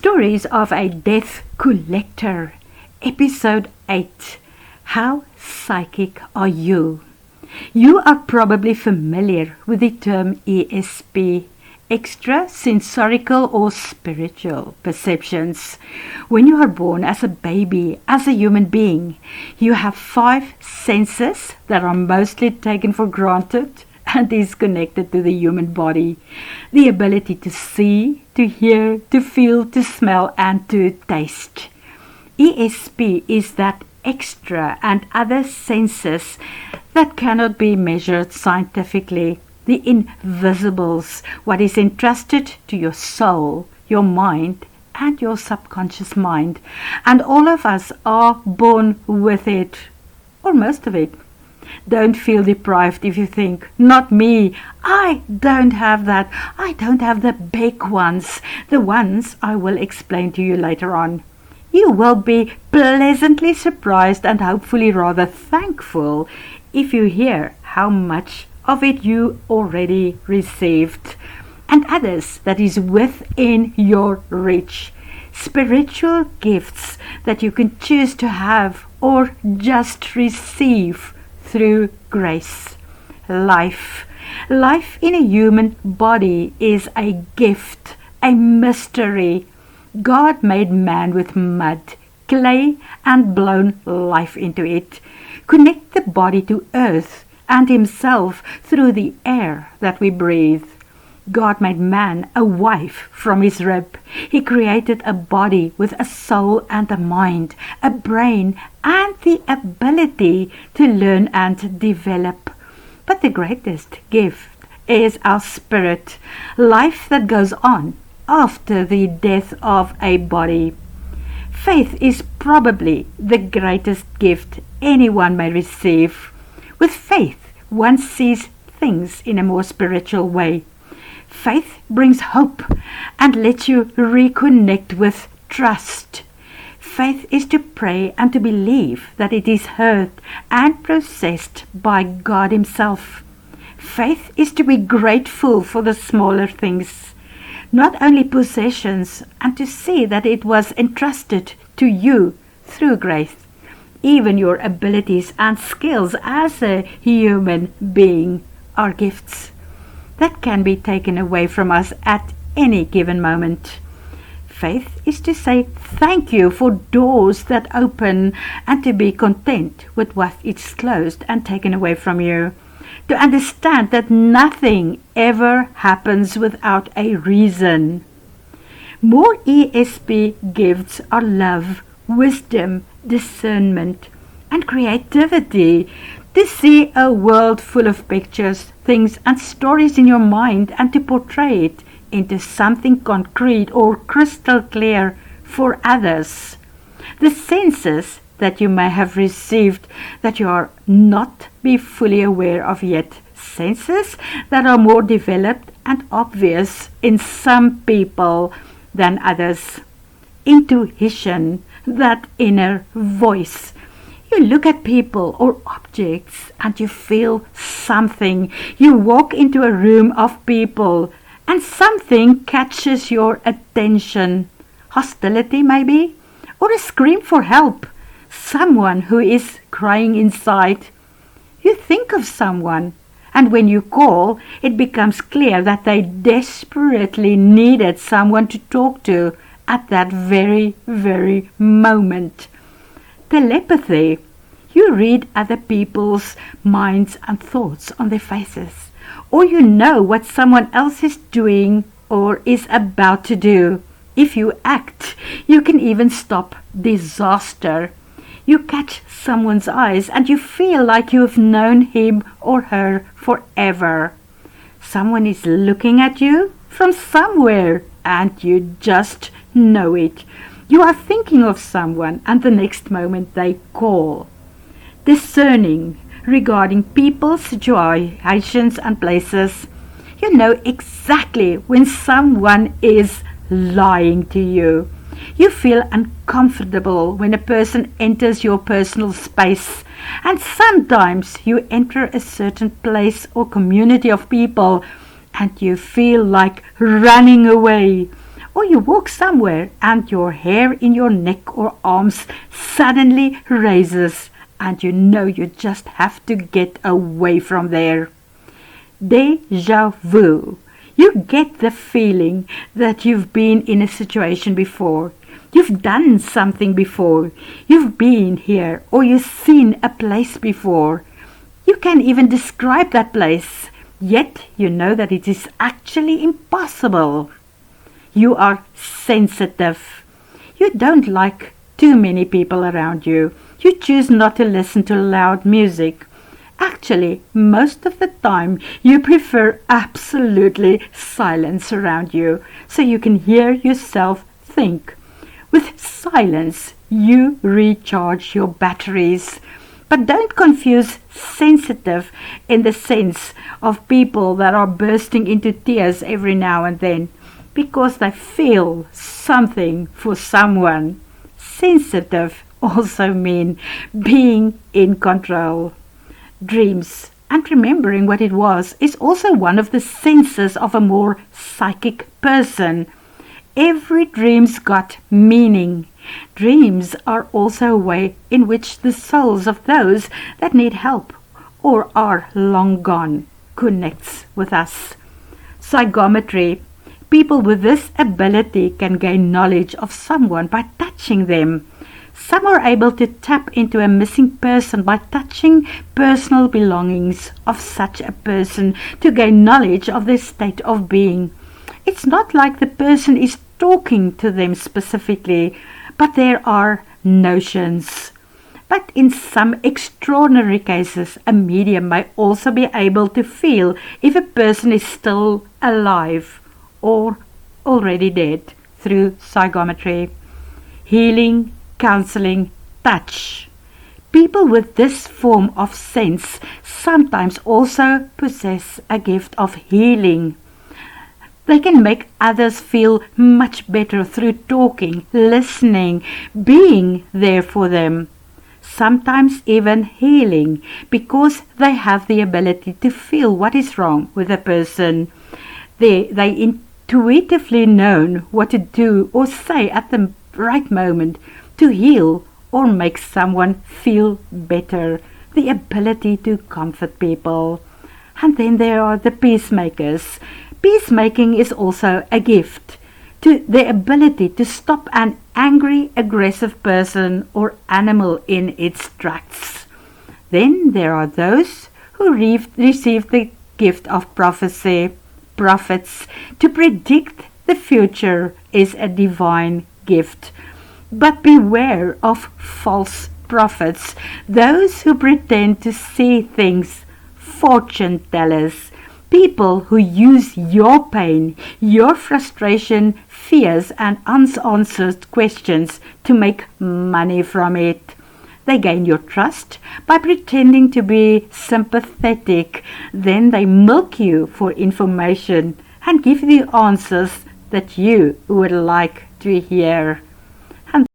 Stories of a Death Collector, Episode 8. How psychic are you? You are probably familiar with the term ESP, extrasensorial or spiritual perceptions. When you are born as a baby, as a human being, you have 5 senses that are mostly taken for granted and is connected to the human body. The ability to see, to hear, to feel, to smell, and to taste. ESP is that extra and other senses that cannot be measured scientifically. The invisibles, what is entrusted to your soul, your mind, and your subconscious mind. And all of us are born with it, or most of it. Don't feel deprived if you think, not me, I don't have that. I don't have the big ones, the ones I will explain to you later on. You will be pleasantly surprised and hopefully rather thankful if you hear how much of it you already received, and others that is within your reach. Spiritual gifts that you can choose to have or just receive through grace. Life in a human body is a gift, a mystery. God made man with mud, clay, and blown life into it. Connect the body to earth and himself through the air that we breathe. God made man a wife from his rib. He created a body with a soul and a mind, a brain, and the ability to learn and develop. But the greatest gift is our spirit, life that goes on after the death of a body. Faith is probably the greatest gift anyone may receive. With faith, one sees things in a more spiritual way. Faith brings hope and lets you reconnect with trust. Faith is to pray and to believe that it is heard and processed by God Himself. Faith is to be grateful for the smaller things, not only possessions, and to see that it was entrusted to you through grace. Even your abilities and skills as a human being are gifts that can be taken away from us at any given moment. Faith is to say thank you for doors that open and to be content with what is closed and taken away from you. To understand that nothing ever happens without a reason. More ESP gifts are love, wisdom, discernment, and creativity. To see a world full of pictures, things, and stories in your mind and to portray it into something concrete or crystal clear for others. The senses that you may have received that you are not be fully aware of yet. Senses that are more developed and obvious in some people than others. Intuition, that inner voice. You look at people or objects and you feel something. You walk into a room of people and something catches your attention. Hostility maybe, or a scream for help. Someone who is crying inside. You think of someone, and when you call, it becomes clear that they desperately needed someone to talk to at that very, very moment. Telepathy. You read other people's minds and thoughts on their faces, or you know what someone else is doing or is about to do. If you act, you can even stop disaster. You catch someone's eyes and you feel like you've known him or her forever. Someone is looking at you from somewhere and you just know it. You are thinking of someone and the next moment they call. Discerning regarding people, situations and places. You know exactly when someone is lying to you. You feel uncomfortable when a person enters your personal space, and sometimes you enter a certain place or community of people and you feel like running away, Or you walk somewhere and your hair in your neck or arms suddenly raises and you know you just have to get away from there. Déjà vu. You get the feeling that you've been in a situation before. You've done something before. You've been here or you've seen a place before. You can even describe that place, yet you know that it is actually impossible. You are sensitive. You don't like too many people around you. You choose not to listen to loud music. Actually, most of the time, you prefer absolutely silence around you, so you can hear yourself think. With silence, you recharge your batteries. But don't confuse sensitive in the sense of people that are bursting into tears every now and then because they feel something for someone. Sensitive also mean being in control. Dreams and remembering what it was is also one of the senses of a more psychic person. Every dream's got meaning. Dreams are also a way in which the souls of those that need help or are long gone connects with us. Psychometry. People with this ability can gain knowledge of someone by touching them. Some are able to tap into a missing person by touching personal belongings of such a person to gain knowledge of their state of being. It's not like the person is talking to them specifically, but there are notions. But in some extraordinary cases, a medium may also be able to feel if a person is still alive or already dead through psychometry. Healing, counseling, touch. People with this form of sense sometimes also possess a gift of healing. They can make others feel much better through talking, listening, being there for them. Sometimes even healing, because they have the ability to feel what is wrong with a person. They intuitively know what to do or say at the right moment to heal or make someone feel better. The ability to comfort people. And then there are the peacemakers. Peacemaking is also a gift, to the ability to stop an angry, aggressive person or animal in its tracks. Then there are those who receive the gift of prophecy. Prophets. To predict the future is a divine gift. But beware of false prophets, those who pretend to see things, fortune tellers. People who use your pain, your frustration, fears and unanswered questions to make money from it. They gain your trust by pretending to be sympathetic. Then they milk you for information and give you answers that you would like to hear.